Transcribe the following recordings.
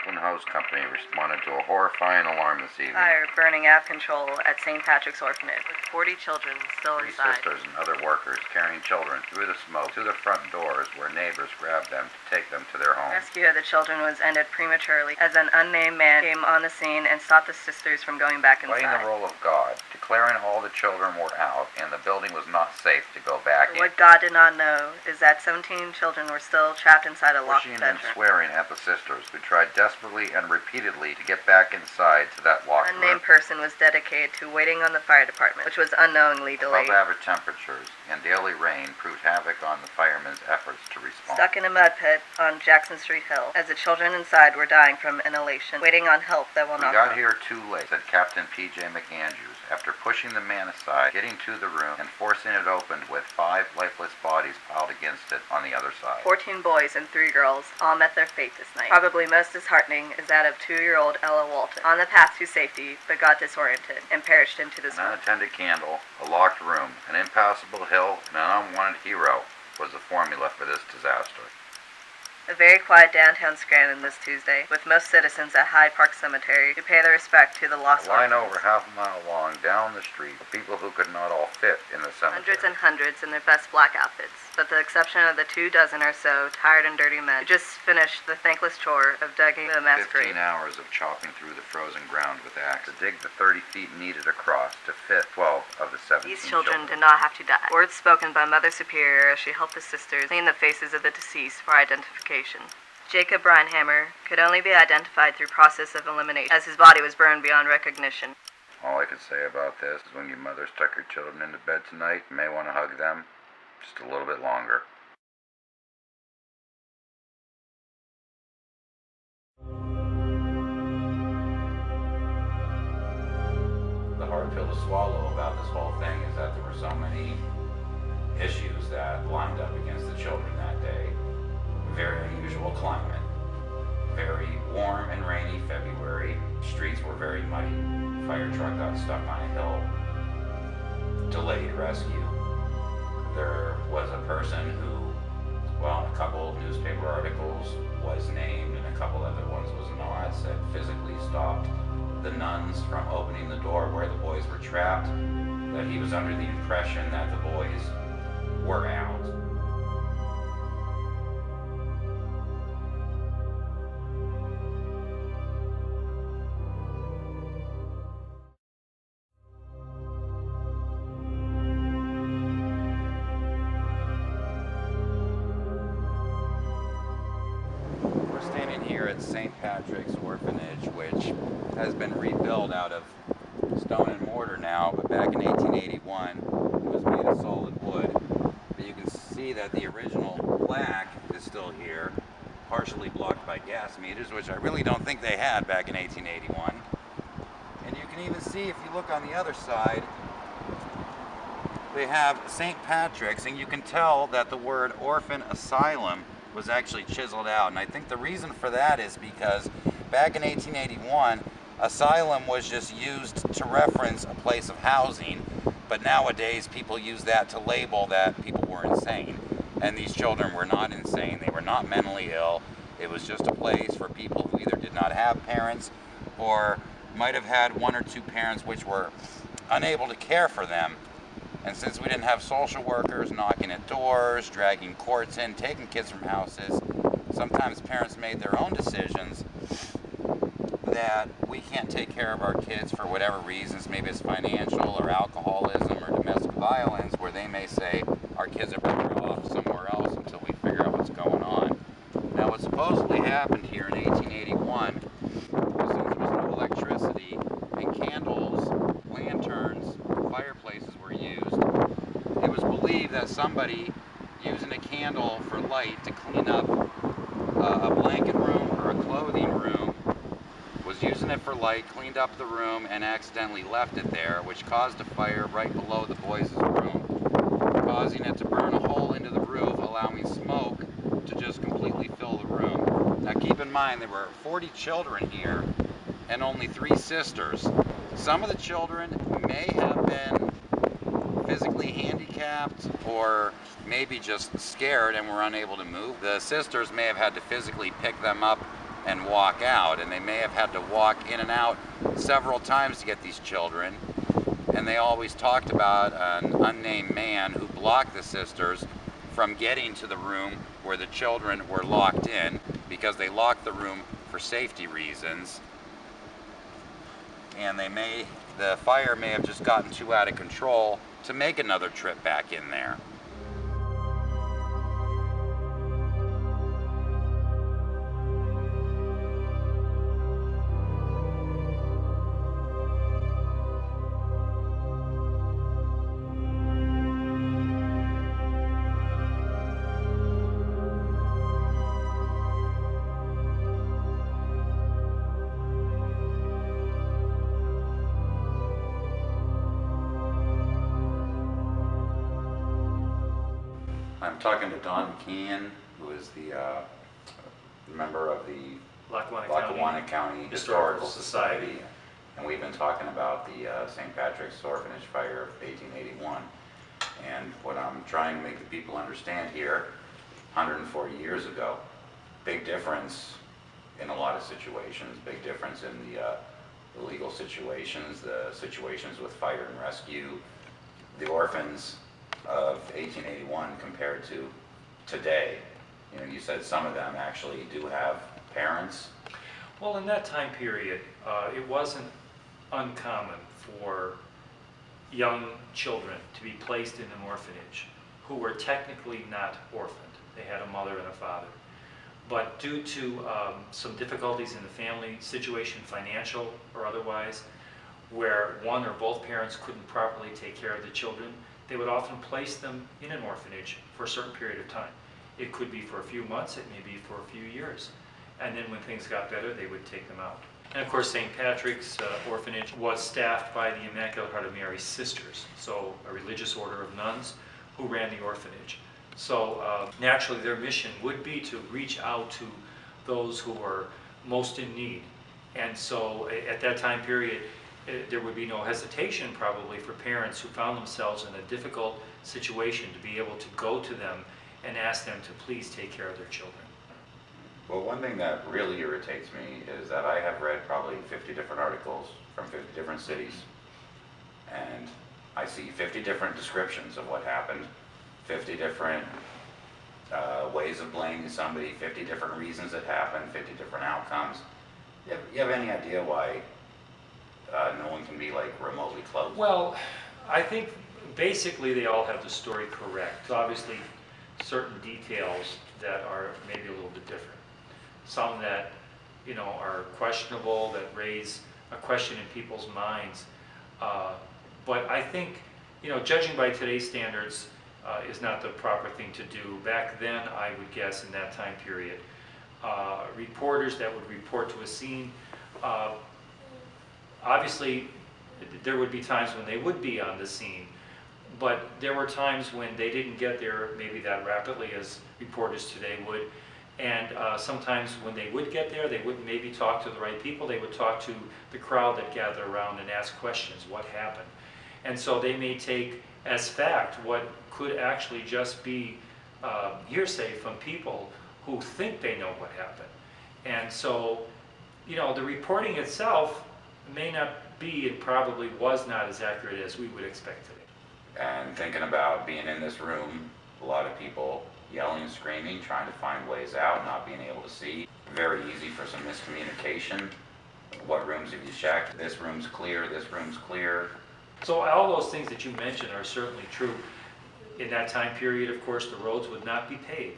Franklin Hose Company responded to a horrifying alarm this evening. Fire burning out of control at St. Patrick's Orphanage, with 40 children still inside. 3 sisters and other workers carrying children through the smoke to the front doors where neighbors grabbed them to take them to their homes. Rescue of the children was ended prematurely as an unnamed man came on the scene and stopped the sisters from going back inside. Playing the role of God, declaring all the children were out and the building was not safe to go back in. What God did not know is that 17 children were still trapped inside a locked Pushing bedroom. and swearing at the sisters, who tried desperately and repeatedly to get back inside to that locked room. An unnamed person was dedicated to waiting on the fire department, which was unknowingly delayed. Above average temperatures and daily rain proved havoc on the firemen's efforts to respond. Stuck in a mud pit on Jackson Street Hill, as the children inside were dying from inhalation, waiting on help that will not We got come. here too late, said Captain P.J. McAndrews, after pushing the man aside, getting to the room, and forcing it open with 5 lifeless bodies piled against it on the other side. 14 boys and 3 girls all met their fate this night. Probably most disheartening is that of 2-year-old Ella Walton, on the path to safety, but got disoriented and perished into the smoke. An unattended candle, a locked room, an impassable hill, and an unwanted hero was the formula for this disaster. A very quiet downtown Scranton this Tuesday, with most citizens at Hyde Park Cemetery to pay their respect to the lost A line orphans. over half a mile long down the street of people who could not all fit in the cemetery. Hundreds and hundreds in their best black outfits, but the exception of the 24 or so tired and dirty men who just finished the thankless chore of digging the mass 15 grave. hours of chopping through the frozen ground with axe to dig the 30 feet needed across to fit 12 of the 17 These children did not have to die. Words spoken by Mother Superior as she helped the sisters clean the faces of the deceased for identification. Jacob Breinhammer could only be identified through process of elimination, as his body was burned beyond recognition. All I can say about this is when your mothers tuck your children into bed tonight, you may want to hug them just a little bit longer. The hard pill to swallow about this whole thing is that there were so many issues that lined up against the children that day. Very unusual climate. Very warm and rainy February. Streets were very muddy. Fire truck got stuck on a hill. Delayed rescue. There was a person who, well, in a couple of newspaper articles was named and a couple other ones was not, said physically stopped the nuns from opening the door where the boys were trapped, that he was under the impression that the boys were out. Standing here at St. Patrick's Orphanage, which has been rebuilt out of stone and mortar now, but back in 1881 it was made of solid wood. But you can see that the original plaque is still here, partially blocked by gas meters, which I really don't think they had back in 1881. And you can even see, if you look on the other side, they have St. Patrick's, and you can tell that the word orphan asylum was actually chiseled out. And I think the reason for that is because back in 1881, asylum was just used to reference a place of housing, but nowadays people use that to label that people were insane. And these children were not insane, they were not mentally ill. It was just a place for people who either did not have parents or might have had 1 or 2 parents which were unable to care for them. And since we didn't have social workers knocking at doors, dragging courts in, taking kids from houses, sometimes parents made their own decisions that we can't take care of our kids for whatever reasons. Maybe it's financial or alcoholism or domestic violence, where they may say our kids are better off somewhere else until we figure out what's going on. Now, what supposedly happened here in 1881 was, since there was no electricity and candles, lanterns, fireplaces were used, it was believed that somebody using a candle for light to clean up a blanket room or a clothing room was using it for light, cleaned up the room, and accidentally left it there, which caused a fire right below the boys' room, causing it to burn a hole into the roof, allowing smoke to just completely fill the room. Now keep in mind, there were 40 children here and only 3 sisters. Some of the children may have been physically handicapped or maybe just scared and were unable to move. The sisters may have had to physically pick them up and walk out, and they may have had to walk in and out several times to get these children. And they always talked about an unnamed man who blocked the sisters from getting to the room where the children were locked in, because they locked the room for safety reasons. And the fire may have just gotten too out of control to make another trip back in there. I'm talking to Don McKeon, who is the member of the Lackawanna County Historical Society, and we've been talking about the St. Patrick's Orphanage fire of 1881. And what I'm trying to make the people understand here, 140 years ago, big difference in a lot of situations, big difference in the legal situations, the situations with fire and rescue, the orphans of 1881 compared to today. You know, you said some of them actually do have parents. Well, in that time period, it wasn't uncommon for young children to be placed in an orphanage who were technically not orphaned. They had a mother and a father. But due to some difficulties in the family situation, financial or otherwise, where one or both parents couldn't properly take care of the children, they would often place them in an orphanage for a certain period of time. It could be for a few months, it may be for a few years. And then when things got better, they would take them out. And of course, St. Patrick's Orphanage was staffed by the Immaculate Heart of Mary Sisters, so a religious order of nuns who ran the orphanage. So naturally, their mission would be to reach out to those who were most in need. And so at that time period, there would be no hesitation probably for parents who found themselves in a difficult situation to be able to go to them and ask them to please take care of their children. Well, one thing that really irritates me is that I have read probably 50 different articles from 50 different cities, and I see 50 different descriptions of what happened, 50 different ways of blaming somebody, 50 different reasons it happened, 50 different outcomes. You have any idea why no one can be like remotely close? Well, I think basically they all have the story correct. Obviously, certain details that are maybe a little bit different. Some that, you know, are questionable, that raise a question in people's minds. But I think, you know, judging by today's standards is not the proper thing to do. Back then, I would guess in that time period, reporters that would report to a scene, obviously there would be times when they would be on the scene, but there were times when they didn't get there maybe that rapidly as reporters today would. And sometimes when they would get there, they wouldn't maybe talk to the right people. They would talk to the crowd that gathered around and ask questions, what happened? And so they may take as fact what could actually just be hearsay from people who think they know what happened. And so, you know, the reporting itself may not be, and probably was not as accurate as we would expect today. And thinking about being in this room, a lot of people yelling and screaming, trying to find ways out, not being able to see. Very easy for some miscommunication. What rooms have you checked? This room's clear, this room's clear. So all those things that you mentioned are certainly true. In that time period, of course, the roads would not be paved.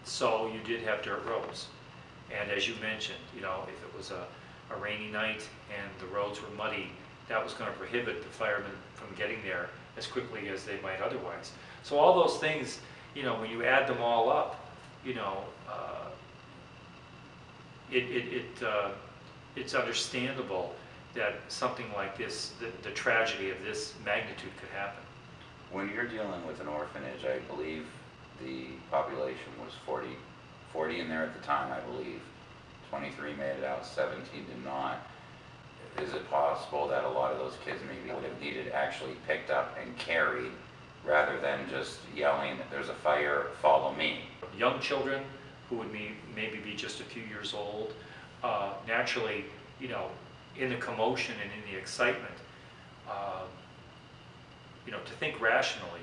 So you did have dirt roads. And as you mentioned, you know, if it was a rainy night and the roads were muddy, that was going to prohibit the firemen from getting there as quickly as they might otherwise. So all those things, you know, when you add them all up, you know, it's understandable that something like this, the tragedy of this magnitude could happen. When you're dealing with an orphanage, I believe the population was 40 in there at the time, I believe. 23 made it out, 17 did not. Is it possible that a lot of those kids maybe would have needed actually picked up and carried rather than just yelling, "There's a fire, follow me"? Young children who would maybe be just a few years old. Naturally, you know, in the commotion and in the excitement, you know, to think rationally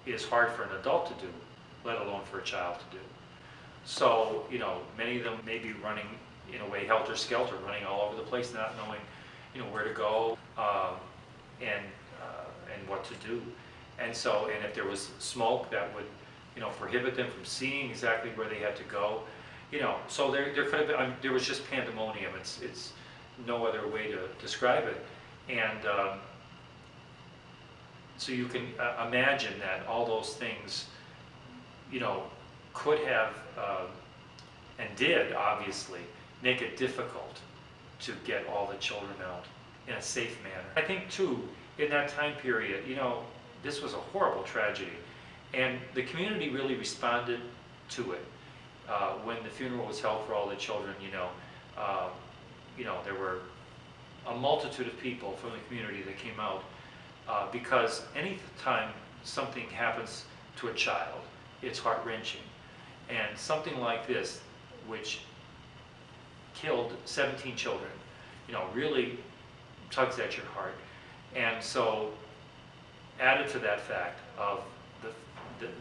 is hard for an adult to do, let alone for a child to do. So, you know, many of them may be running, in a way, helter-skelter, running all over the place, not knowing, you know, where to go, and what to do. And so, and if there was smoke that would, you know, prohibit them from seeing exactly where they had to go, you know, so there could have been, there was just pandemonium. It's no other way to describe it. And so you can imagine that all those things, you know, could have, and did obviously, make it difficult to get all the children out in a safe manner. I think too, in that time period, you know, this was a horrible tragedy, and the community really responded to it. When the funeral was held for all the children, you know, there were a multitude of people from the community that came out, because any time something happens to a child, it's heart-wrenching. And something like this, which killed 17 children, you know, really tugs at your heart. And so, added to that fact of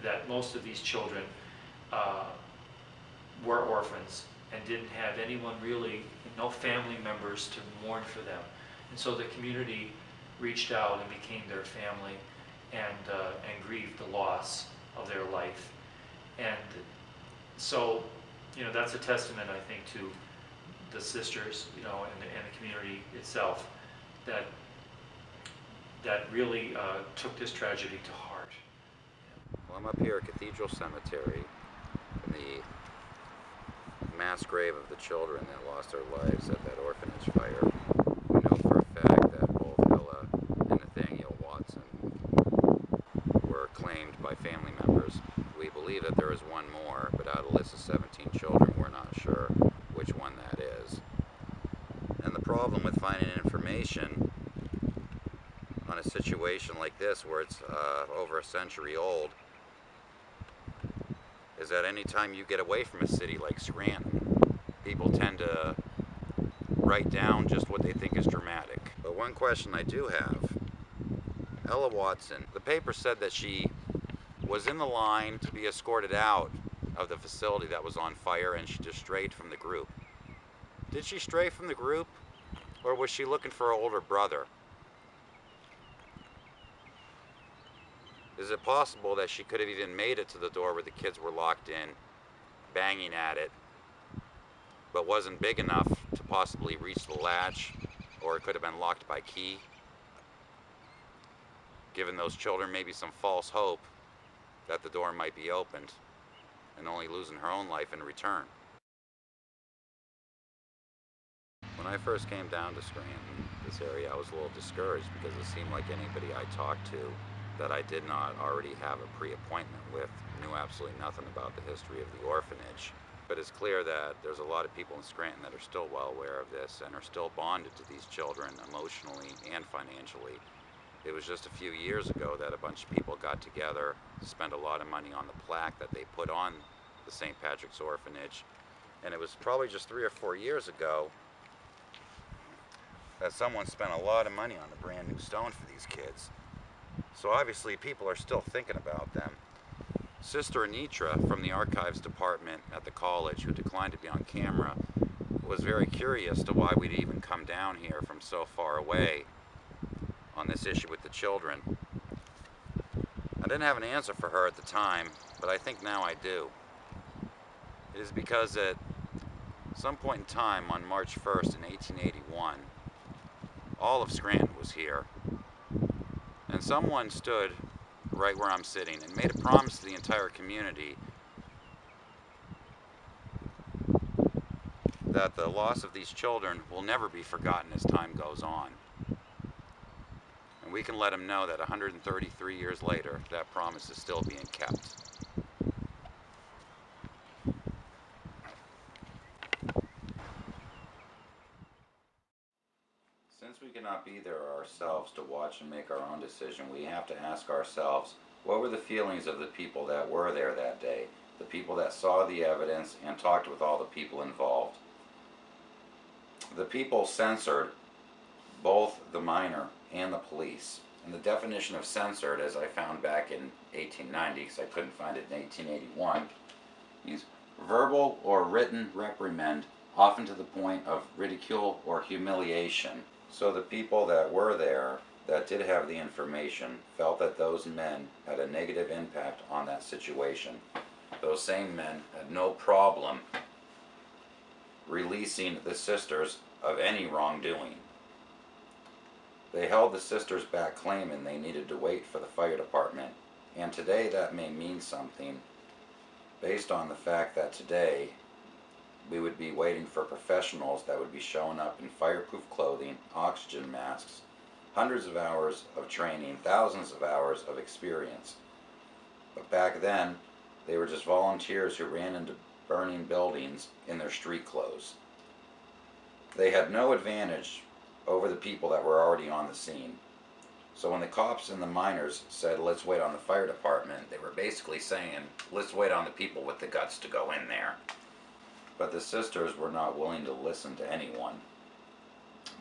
that most of these children were orphans and didn't have anyone really, no family members to mourn for them. And so the community reached out and became their family, and grieved the loss of their life. And so, you know, that's a testament, I think, to the sisters, you know, and the community itself, that really took this tragedy to heart. Well, I'm up here at Cathedral Cemetery in the mass grave of the children that lost their lives at that orphanage fire. We know for a fact that both Ella and Nathaniel Watson were claimed by family members. We believe that there is one more, but out of a list of 17 children, we're not sure which one that is. And the problem with finding information on a situation like this, where it's over a century old, is that anytime you get away from a city like Scranton, people tend to write down just what they think is dramatic. But one question I do have, Ella Watson, the paper said that she was in the line to be escorted out of the facility that was on fire, and she just strayed from the group. Did she stray from the group, or was she looking for her older brother? Is it possible that she could have even made it to the door where the kids were locked in, banging at it, but wasn't big enough to possibly reach the latch, or it could have been locked by key, giving those children maybe some false hope that the door might be opened, and only losing her own life in return? When I first came down to Scranton, this area, I was a little discouraged because it seemed like anybody I talked to that I did not already have a pre-appointment with knew absolutely nothing about the history of the orphanage. But it's clear that there's a lot of people in Scranton that are still well aware of this and are still bonded to these children emotionally and financially. It was just a few years ago that a bunch of people got together to spend a lot of money on the plaque that they put on the St. Patrick's Orphanage. And it was probably just 3 or 4 years ago that someone spent a lot of money on a brand new stone for these kids. So obviously people are still thinking about them. Sister Anitra from the archives department at the college, who declined to be on camera, was very curious to why we'd even come down here from so far away on this issue with the children. I didn't have an answer for her at the time, but I think now I do. It is because at some point in time on March 1st in 1881, all of Scranton was here. And someone stood right where I'm sitting and made a promise to the entire community that the loss of these children will never be forgotten as time goes on. And we can let them know that 133 years later, that promise is still being kept. Since we cannot be there ourselves to watch and make our own decision, we have to ask ourselves, what were the feelings of the people that were there that day? the people that saw the evidence, and talked with all the people involved. The people censored both the minor and the police. And the definition of censored, as I found back in 1890, because I couldn't find it in 1881, means verbal or written reprimand, often to the point of ridicule or humiliation. So the people that were there, that did have the information, felt that those men had a negative impact on that situation. Those same men had no problem releasing the sisters of any wrongdoing. They held the sisters back, claiming they needed to wait for the fire department. And today that may mean something, based on the fact that today we would be waiting for professionals that would be showing up in fireproof clothing, oxygen masks, hundreds of hours of training, thousands of hours of experience. But back then, they were just volunteers who ran into burning buildings in their street clothes. They had no advantage over the people that were already on the scene. So when the cops and the miners said, let's wait on the fire department, they were basically saying, let's wait on the people with the guts to go in there. But the sisters were not willing to listen to anyone.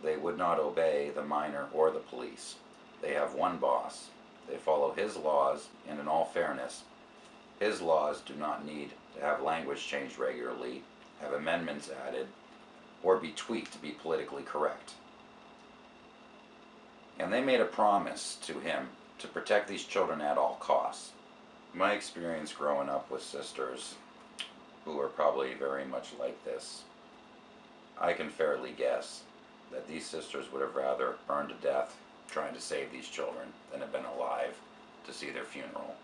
They would not obey the miner or the police. They have one boss. They follow his laws, and in all fairness, his laws do not need to have language changed regularly, have amendments added, or be tweaked to be politically correct. And they made a promise to him to protect these children at all costs. My experience growing up with sisters who are probably very much like this, I can fairly guess that these sisters would have rather burned to death trying to save these children than have been alive to see their funeral.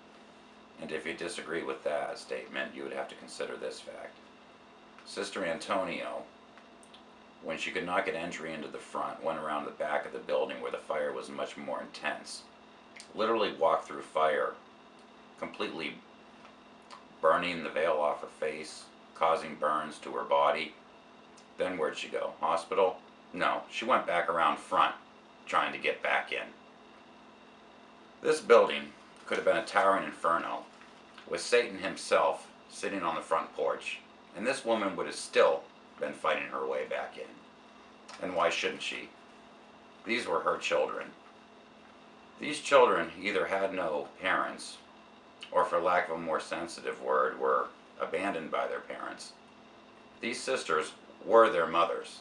And if you disagree with that statement, you would have to consider this fact. Sister Antonio, when she could not get entry into the front, went around the back of the building where the fire was much more intense. Literally walked through fire, completely burning the veil off her face, causing burns to her body. Then where'd she go? Hospital? No, she went back around front, trying to get back in. This building could have been a towering inferno, with Satan himself sitting on the front porch, and this woman would have still been fighting her way back in. And why shouldn't she? These were her children. These children either had no parents, or for lack of a more sensitive word, were abandoned by their parents. These sisters were their mothers.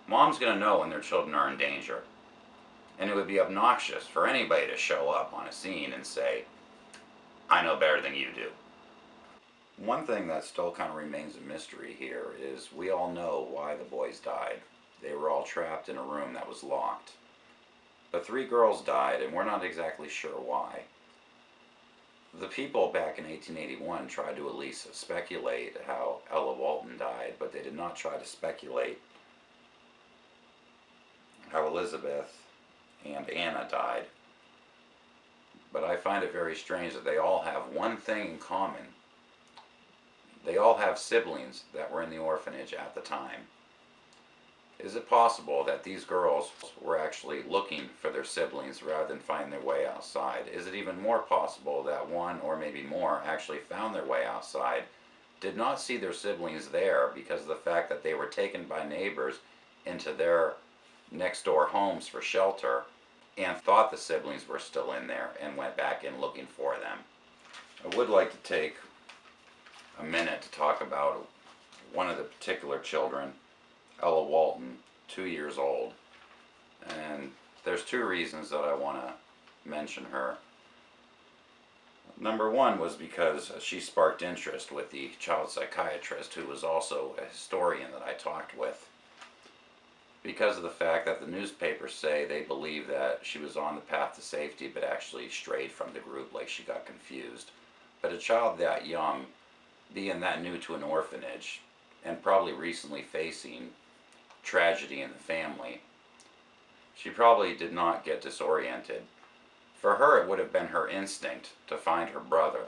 Mom's going to know when their children are in danger. And it would be obnoxious for anybody to show up on a scene and say, I know better than you do. One thing that still kind of remains a mystery here is we all know why the boys died. They were all trapped in a room that was locked. But 3 girls died, and we're not exactly sure why. The people back in 1881 tried to at least speculate how Ella Walton died, but they did not try to speculate how Elizabeth and Anna died. But I find it very strange that they all have one thing in common. They all have siblings that were in the orphanage at the time. Is it possible that these girls were actually looking for their siblings rather than finding their way outside? Is it even more possible that one or maybe more actually found their way outside, did not see their siblings there because of the fact that they were taken by neighbors into their next door homes for shelter, and thought the siblings were still in there and went back in looking for them? I would like to take a minute to talk about one of the particular children, Ella Walton, 2 years old. And there's 2 reasons that I want to mention her. Number 1 was because she sparked interest with the child psychiatrist, who was also a historian that I talked with, because of the fact that the newspapers say they believe that she was on the path to safety but actually strayed from the group, like she got confused. But a child that young, being that new to an orphanage, and probably recently facing tragedy in the family, she probably did not get disoriented. For her, it would have been her instinct to find her brother.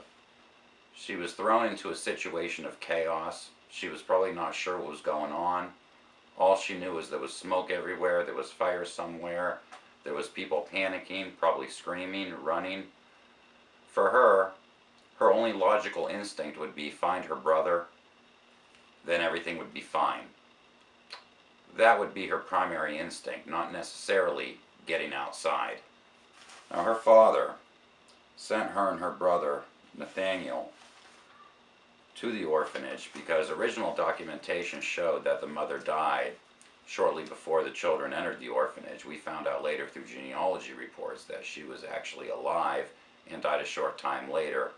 She was thrown into a situation of chaos. She was probably not sure what was going on. All she knew was there was smoke everywhere, there was fire somewhere, there was people panicking, probably screaming, running. For her, her only logical instinct would be find her brother, then everything would be fine. That would be her primary instinct, not necessarily getting outside. Now, her father sent her and her brother, Nathaniel, to the orphanage because original documentation showed that the mother died shortly before the children entered the orphanage. We found out later through genealogy reports that she was actually alive and died a short time later,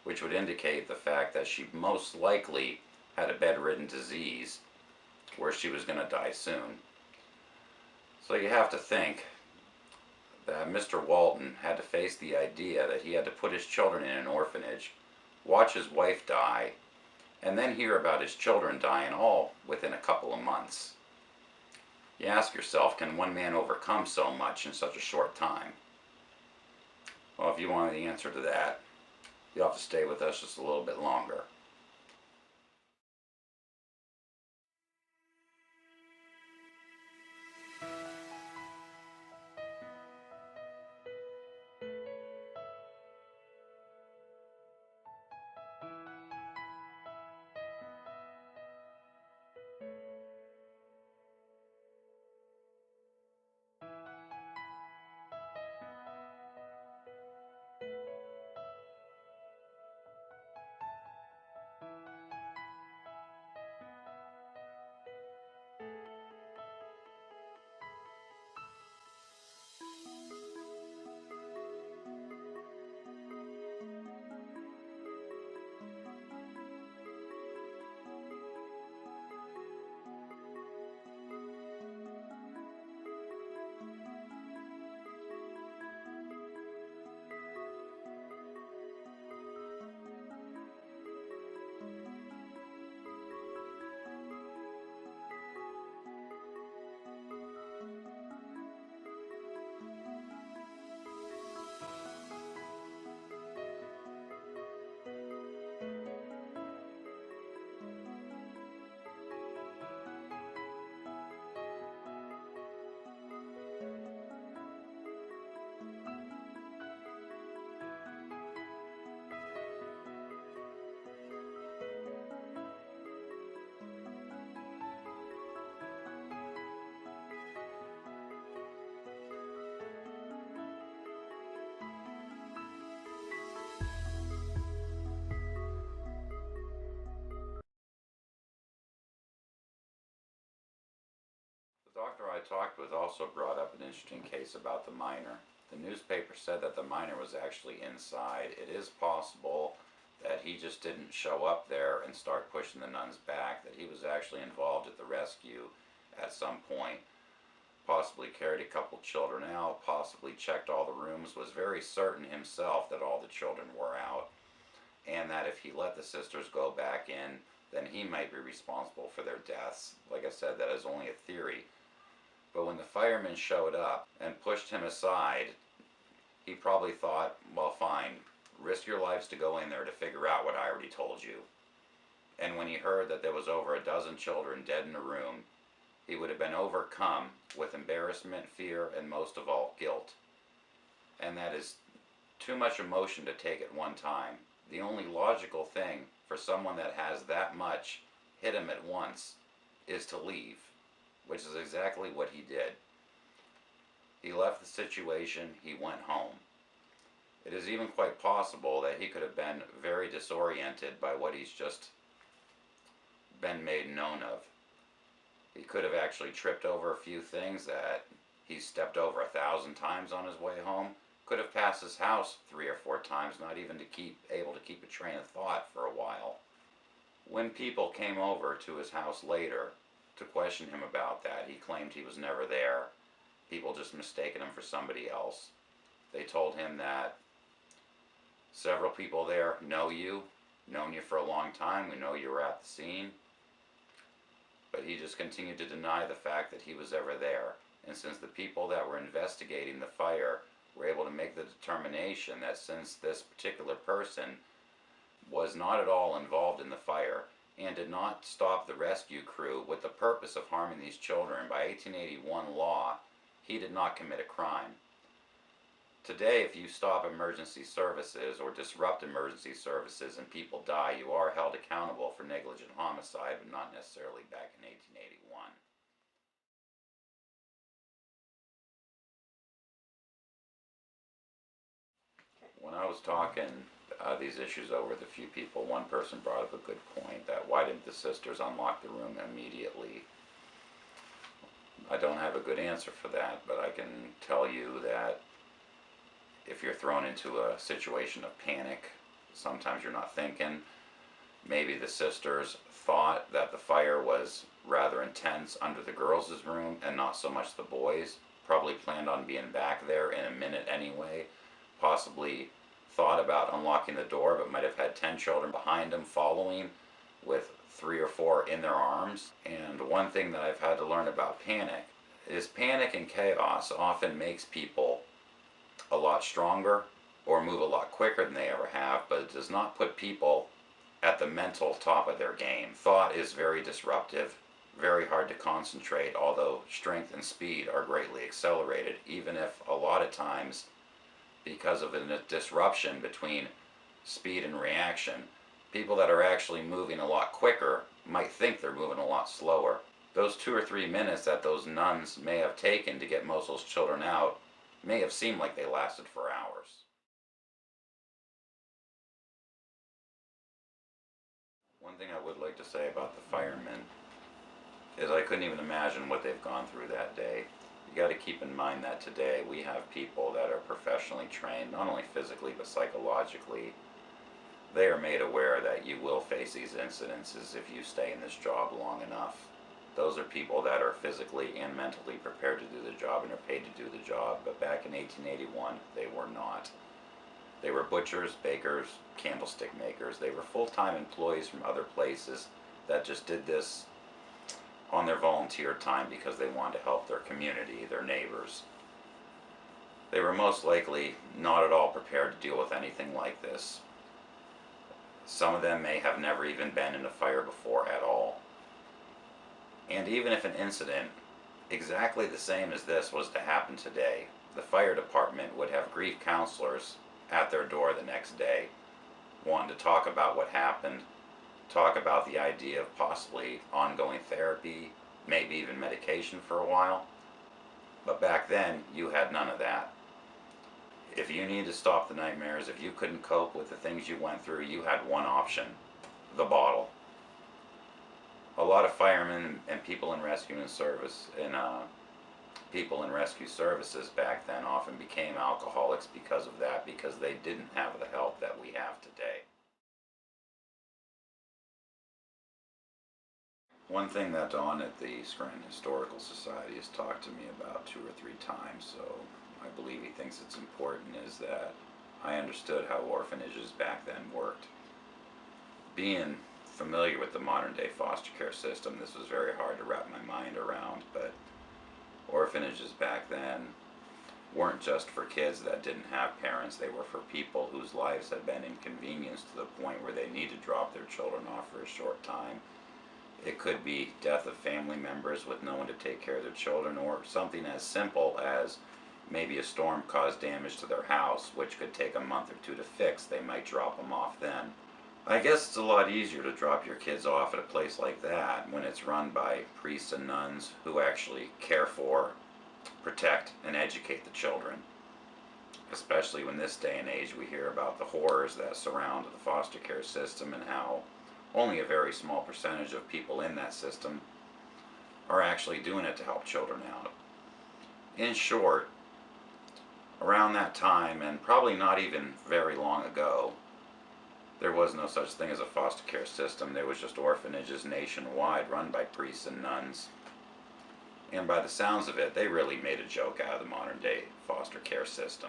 which would indicate the fact that she most likely had a bedridden disease where she was going to die soon. So you have to think that Mr. Walton had to face the idea that he had to put his children in an orphanage, watch his wife die, and then hear about his children dying all within a couple of months. You ask yourself, can one man overcome so much in such a short time? Well, if you want the answer to that, you'll have to stay with us just a little bit longer. The doctor I talked with also brought up an interesting case about the minor. The newspaper said that the minor was actually inside. It is possible that he just didn't show up there and start pushing the nuns back, that he was actually involved at the rescue at some point, possibly carried a couple children out, possibly checked all the rooms, was very certain himself that all the children were out, and that if he let the sisters go back in, then he might be responsible for their deaths. Like I said, that is only a theory. But when the firemen showed up and pushed him aside, he probably thought, well, fine, risk your lives to go in there to figure out what I already told you. And when he heard that there was over a dozen children dead in the room, he would have been overcome with embarrassment, fear, and most of all, guilt. And that is too much emotion to take at one time. The only logical thing for someone that has that much hit him at once is to leave, which is exactly what he did. He left the situation, he went home. It is even quite possible that he could have been very disoriented by what he's just been made known of. He could have actually tripped over a few things that he stepped over 1,000 times on his way home. Could have passed his house 3 or 4 times, not even able to keep a train of thought for a while. When people came over to his house later to question him about that, he claimed he was never there. People just mistaken him for somebody else. They told him that several people there know you, known you for a long time, we know you were at the scene. But he just continued to deny the fact that he was ever there. And since the people that were investigating the fire were able to make the determination that since this particular person was not at all involved in the fire and did not stop the rescue crew with the purpose of harming these children, by 1881 law, he did not commit a crime. Today, if you stop emergency services or disrupt emergency services and people die, you are held accountable for negligent homicide, but not necessarily back in 1881. When I was talking these issues over with a few people, one person brought up a good point that why didn't the sisters unlock the room immediately? I don't have a good answer for that, but I can tell you that if you're thrown into a situation of panic, sometimes you're not thinking. Maybe the sisters thought that the fire was rather intense under the girls' room and not so much the boys. Probably planned on being back there in a minute anyway. Possibly thought about unlocking the door, but might have had 10 children behind them following with 3 or 4 in their arms. And one thing that I've had to learn about panic is panic and chaos often makes people a lot stronger or move a lot quicker than they ever have, but it does not put people at the mental top of their game. Thought is very disruptive, very hard to concentrate, although strength and speed are greatly accelerated, even if a lot of times, because of a disruption between speed and reaction, people that are actually moving a lot quicker might think they're moving a lot slower. Those 2 or 3 minutes that those nuns may have taken to get most of those children out may have seemed like they lasted for hours. One thing I would like to say about the firemen is I couldn't even imagine what they've gone through that day. You got to keep in mind that today we have people that are professionally trained, not only physically but psychologically. They are made aware that you will face these incidences if you stay in this job long enough. Those are people that are physically and mentally prepared to do the job and are paid to do the job, but back in 1881 they were not. They were butchers, bakers, candlestick makers. They were full-time employees from other places that just did this on their volunteer time because they wanted to help their community, their neighbors. They were most likely not at all prepared to deal with anything like this. Some of them may have never even been in a fire before at all. And even if an incident exactly the same as this was to happen today, the fire department would have grief counselors at their door the next day, wanting to talk about what happened, talk about the idea of possibly ongoing therapy, maybe even medication for a while. But back then, you had none of that. If you needed to stop the nightmares, if you couldn't cope with the things you went through, you had one option: the bottle. A lot of firemen and people in rescue and service and people in rescue services back then often became alcoholics because of that, because they didn't have the help that we have today. One thing that Don at the Scranton Historical Society has talked to me about 2 or 3 times, so I believe he thinks it's important, is that I understood how orphanages back then worked. Being familiar with the modern day foster care system, this was very hard to wrap my mind around, but orphanages back then weren't just for kids that didn't have parents. They were for people whose lives had been inconvenienced to the point where they need to drop their children off for a short time. It could be death of family members with no one to take care of their children, or something as simple as maybe a storm caused damage to their house, which could take a month or 2 to fix. They might drop them off then. I guess it's a lot easier to drop your kids off at a place like that when it's run by priests and nuns who actually care for, protect, and educate the children. Especially when this day and age we hear about the horrors that surround the foster care system and how only a very small percentage of people in that system are actually doing it to help children out. In short, around that time, and probably not even very long ago, there was no such thing as a foster care system. There was just orphanages nationwide run by priests and nuns. And by the sounds of it, they really made a joke out of the modern day foster care system.